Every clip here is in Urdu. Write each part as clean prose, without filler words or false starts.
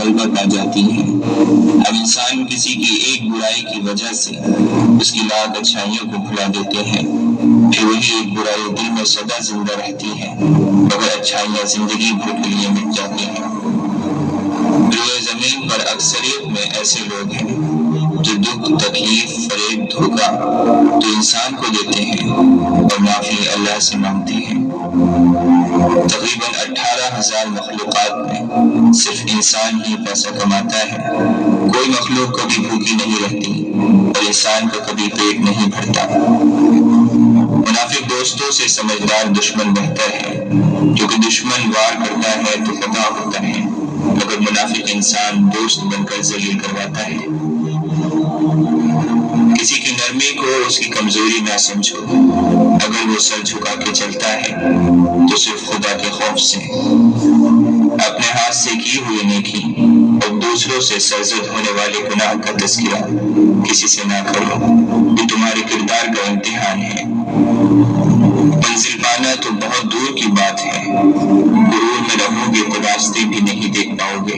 غلبت آ جاتی ہے۔ اب انسان کسی کی ایک برائی کی وجہ سے اس کی لاکھ اچھائیوں کو بھلا دیتے ہیں، پھر وہی ایک برائی دل میں سدا زندہ رہتی ہے، مگر اچھائیاں زندگی بھر کے لیے مٹ جاتی ہیں۔ روئے زمین پر اکثریت میں ایسے لوگ ہیں جو دکھ، تکلیف، فریب، دھوکہ تو انسان کو دیتے ہیں اور معافی اللہ سے مانگتے ہیں۔ تقریباً 18,000 مخلوقات میں صرف انسان ہی پیسہ کماتا ہے۔ کوئی مخلوق کبھی بھوکی نہیں رہتی اور انسان کا کبھی پیٹ نہیں بھرتا۔ منافق دوستوں سے سمجھدار دشمن بہتر ہے، کیونکہ دشمن وار کرتا ہے تو فتح ہوتا ہے، مگر منافق انسان دوست بن کر ذلیل کرواتا ہے۔ کسی کی نرمی کو اس کی کمزوری نہ سمجھو، اگر وہ سر جھکا کے چلتا ہے تو صرف خدا کے خوف سے۔ اپنے ہاتھ سے کی ہوئی نیکی اور دوسروں سے سرزد ہونے والے گناہ کا تذکرہ کسی سے نہ کرو، یہ تمہارے کردار کا امتحان ہے۔ منزل پانا تو بہت دور کی بات ہے، غرور میں رہو گے تو راستے بھی نہیں دیکھ پاؤ گے۔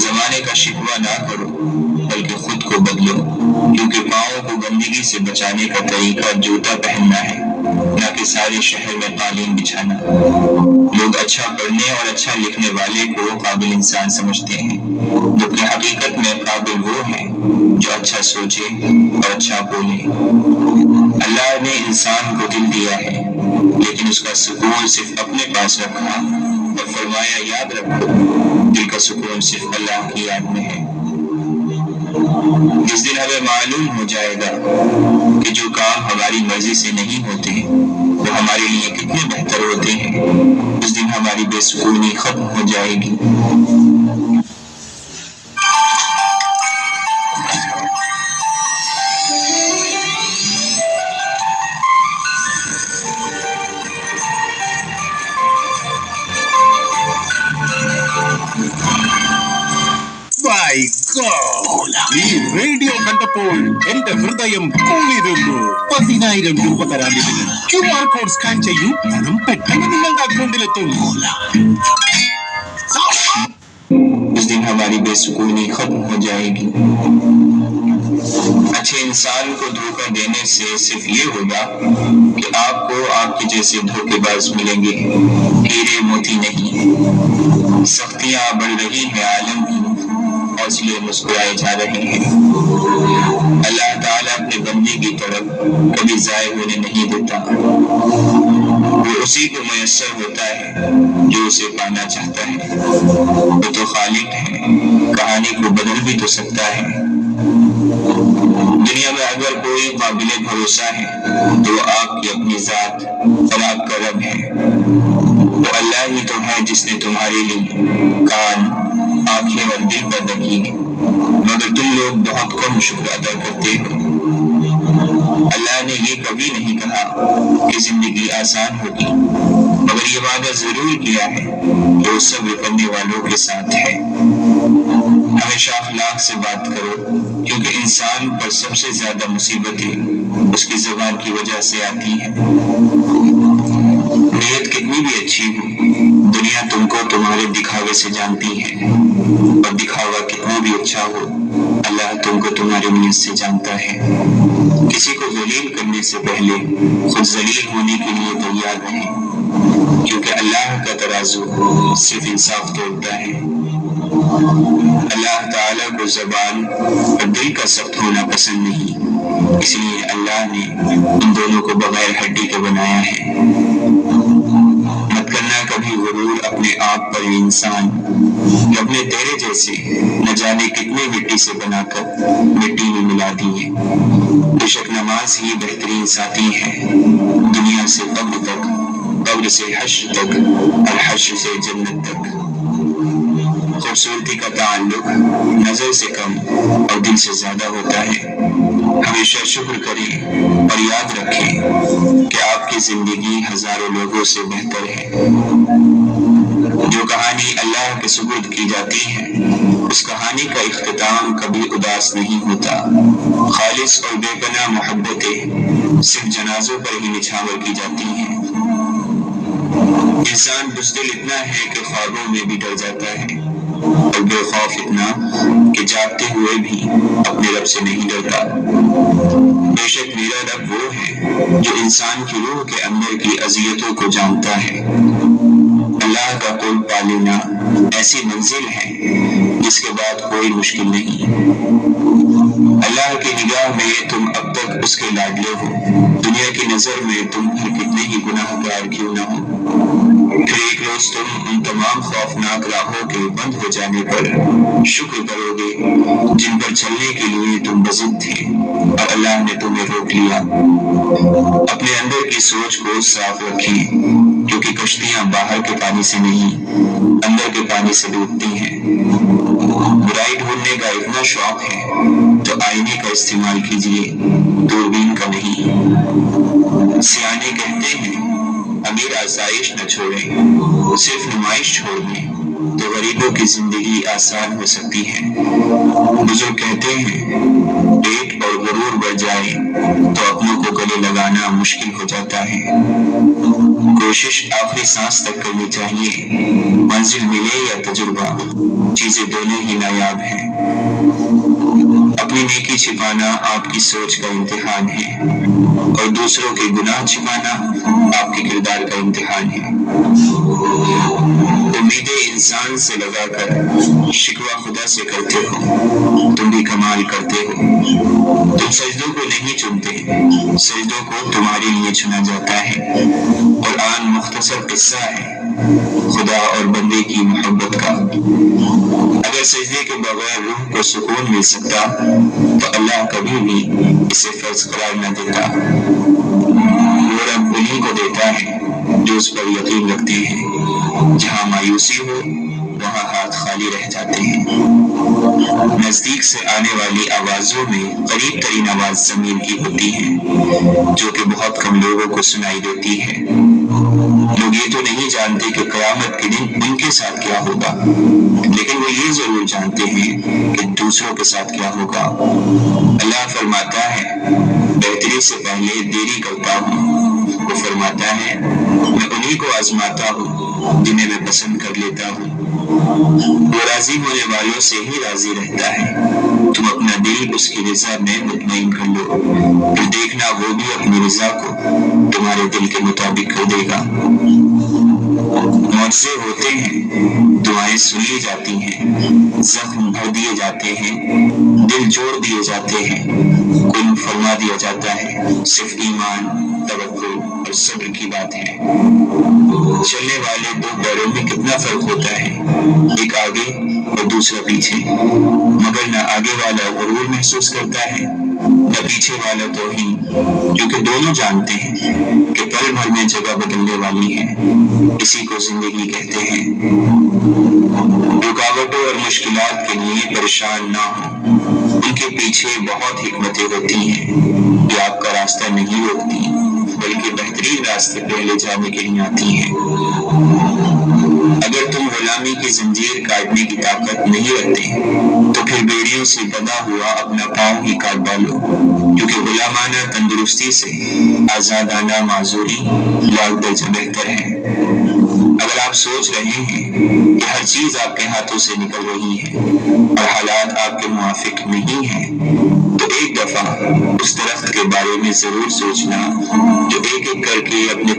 زمانے کا شکوہ نہ کرو بلکہ خود کو بدلو، کیونکہ پاؤں کو گندگی سے بچانے کا طریقہ جوتا پہننا ہے، نہ کہ سارے شہر میں قالین بچھانا۔ لوگ اچھا پڑھنے اور اچھا لکھنے والے کو قابل انسان سمجھتے ہیں، جبکہ حقیقت میں قابل وہ ہے جو اچھا سوچے اور اچھا بولے۔ اللہ نے انسان کو دل دیا ہے، لیکن اس کا سکون صرف اپنے پاس رکھا اور فرمایا یاد رکھو دل کا سکون صرف اللہ کی یاد میں ہے۔ جس دن ہمیں معلوم ہو جائے گا کہ جو کام ہماری مرضی سے نہیں ہوتے وہ ہمارے لیے کتنے بہتر ہوتے ہیں، اس دن ہماری بے سکونی ختم ہو جائے گی۔ ఈ రేడియో కంటപ്പോൾ എന്റെ ഹൃദയം കൂളിരുന്നു. 10,000 രൂപ തരാനിരുന്നു. QR കോഡ് സ്കാൻ ചെയ്യൂ, പണം പെട്ടെന്ന് നിങ്ങളുടെ അക്കൗണ്ടിലെത്തും. اس دن ہماری بے سکونی ختم ہو جائے گی۔ اچھے انسان کو دھوکہ دینے سے صرف یہ ہوگا کہ آپ کو آپ کے جیسے دھوکے باز ملیں گے، ہیرے موتی نہیں۔ سختیاں بڑھ رہی ہیں عالم کی، حوصلے مسکرائے جا رہے ہیں۔ اللہ تعالیٰ اپنے بندے کی طرف کبھی ضائع ہونے نہیں دیتا، وہ اسی کو میسر ہوتا ہے جو اسے پانا چاہتا ہے۔ وہ تو خالق ہے، کہانی کو بدل بھی تو سکتا ہے۔ دنیا میں اگر کوئی قابل بھروسہ ہے تو وہ آپ کی اپنی ذات اور آپ کا رب ہے۔ وہ اللہ ہی تو ہے جس نے تمہارے لیے کان، آنکھیں اور دل پیدا کی، مگر تم لوگ بہت کم شکر ادا کرتے ہو۔ اللہ نے یہ کبھی نہیں کہا کہ زندگی آسان ہوگی، مگر یہ وعدہ ضرور کیا ہے کہ وہ صبر کرنے والوں کے ساتھ ہے۔ ہمیشہ اخلاق سے بات کرو، کیونکہ انسان پر سب سے زیادہ مصیبتیں اس کی زبان کی وجہ سے آتی ہیں۔ نیت کتنی بھی اچھی ہو، دنیا تم کو تمہارے دکھاوے سے جانتی ہے، اور دکھاوا کتنا بھی اچھا ہو، اللہ تم کو تمہاری نیت سے جانتا ہے۔ کسی کو ذلیل کرنے سے پہلے خود ذلیل ہونے کے لیے تیار رہیں، کیونکہ اللہ کا ترازو صرف انصاف توڑتا ہے۔ اللہ تعالیٰ کو زبان اور دل کا سخت ہونا پسند نہیں، اس لیے اللہ نے ان دونوں کو بغیر ہڈی کے بنایا ہے۔ مت کرنا کبھی غرور اپنے آپ پر انسان، کہ اپنے تیرے جیسے نہ جانے کتنے مٹی سے بنا کر مٹی میں ملا دیے۔ بے شک نماز ہی بہترین ساتھی ہے، دنیا سے قبر تک، قبر سے حشر تک، اور حشر سے جنت تک۔ خوبصورتی کا تعلق نظر سے کم اور دل سے زیادہ ہوتا ہے۔ ہمیشہ شکر کریں اور یاد رکھیں کہ آپ کی زندگی ہزاروں لوگوں سے بہتر ہے۔ جو کہانی اللہ کے سپرد کی جاتی ہے، اس کہانی کا اختتام کبھی اداس نہیں ہوتا۔ خالص اور بے پناہ محبتیں صرف جنازوں پر ہی نچھاور کی جاتی ہیں۔ انسان بزدل اتنا ہے کہ خوابوں میں بھی ڈر جاتا ہے۔ اور بے خوف اتنا کہ جاگتے ہوئے بھی اپنے رب سے نہیں ڈرتا۔ بے شک میرا رب وہ ہے جو انسان کی روح کے اندر کی اذیتوں کو جانتا ہے۔ اللہ کا قرب پا لینا ایسی منزل ہے جس کے بعد کوئی مشکل نہیں۔ اللہ کی نگاہ میں تم اب تک اس کے لاڈلے ہو، دنیا کی نظر میں تم پر کتنے ہی گناہ گار کیوں نہ ہو۔ پھر ایک روز تم ان تمام خوفناک راہوں کے بند ہو جانے پر شکر کرو گے جن پر چلنے کے لیے تم بضد تھے اور اللہ نے تمہیں روک لیا۔ اپنے اندر کی سوچ کو صاف رکھیں، کیونکہ کشتیاں باہر کے پانی سے نہیں اندر کے پانی سے ڈوبتی ہیں۔ برائی ڈھونڈنے کا اتنا شوق ہے تو آئینے کا استعمال کیجیے، دوربین کا نہیں۔ سیانے کہتے ہیں امیر آسائش نہ چھوڑیں، صرف نمائش چھوڑ دیں تو غریبوں کی زندگی آسان ہو سکتی ہے۔ بزرگ کہتے ہیں پیٹ اور غرور بڑھ جائے تو اپنوں کو گلے لگانا مشکل ہو جاتا ہے۔ کوشش آخری سانس تک کرنی چاہیے، منزل ملے یا تجربہ، چیزیں دونوں ہی نایاب ہیں۔ اپنی نیکی چھپانا آپ کی سوچ کا امتحان ہے اور دوسروں کے گناہ چھپانا آپ کے کردار کا امتحان ہے۔ امیدیں انسان سے لگا کر شکوہ خدا سے کرتے ہو، تم بھی کمال کرتے ہو۔ تم سجدوں کو نہیں چنتے، سجدوں کو تمہارے لیے چنا جاتا ہے۔ قرآن مختصر قصہ ہے خدا اور بندے کی محبت کا۔ اگر سجدے کے بغیر روح کو سکون مل سکتا تو اللہ کبھی بھی اسے فرض قرار نہ دیتا۔ وہ رب انہیں کو دیتا ہے جو اس پر یقین رکھتے ہیں۔ جہاں مایوسی ہو وہاں ہاتھ خالی رہ جاتے ہیں۔ نزدیک سے آنے والی آوازوں میں قریب ترین آواز زمین کی ہوتی ہے، جو کہ بہت کم لوگوں کو سنائی دیتی ہے۔ لوگ یہ تو نہیں جانتے کہ قیامت کے دن ان کے ساتھ کیا ہوگا، لیکن وہ یہ ضرور جانتے ہیں کہ دوسروں کے ساتھ کیا ہوگا۔ اللہ فرماتا ہے بہتری سے پہلے دیری کرتا ہوں۔ وہ فرماتا ہے میں انہیں کو آزماتا ہوں جنہیں میں پسند کر لیتا ہوں۔ وہ راضی ہونے والوں سے ہی راضی رہتا ہے۔ تم اپنا دل اس کی رضا میں مطمئن کر لو، پھر دیکھنا وہ بھی اپنی رضا کو تمہارے دل کے مطابق کر دے گا۔ معجزے ہوتے ہیں، دعائیں سنی جاتی ہیں، زخم بھر دیے جاتے ہیں، دل جوڑ دیے جاتے ہیں، کن فرما دیا جاتا ہے۔ صرف ایمان، توکل اور صبر کی بات ہے۔ چلنے والے دو پیروں میں کتنا فرق ہوتا ہے، ایک آگے اور دوسرا پیچھے، مگر نہ آگے والا غرور محسوس کرتا ہے نہ پیچھے والا توہین، کیونکہ دونوں جانتے ہیں کہ پل بھر میں جگہ بدلنے والی ہے۔ اسی کو زندگی کہتے ہیں۔ رکاوٹوں اور مشکلات کے لیے پریشان نہ ہوں، ان کے پیچھے بہت حکمتیں ہوتی ہیں جو آپ کا راستہ نہیں روکتی بلکہ بہترین راستے پہ لے جانے کے لیے آتی ہیں۔ اگر تم غلامی کی زنجیر کاٹنے کی طاقت نہیں رکھتے تو پھر بیڑیوں سے بندھا ہوا اپنا پاؤں ہی کاٹ ڈالو، کیونکہ غلامانہ تندرستی سے آزادانہ معذوری لاکھ درجہ بہتر ہے۔ اگر آپ سوچ رہے ہیں کہ ہر چیز آپ کے ہاتھوں سے نکل رہی ہے اور حالات آپ کے موافق نہیں ہیں، تو ایک دفعہ اس درخت کے بارے میں ضرور سوچنا جو ایک ایک کر کے اپنے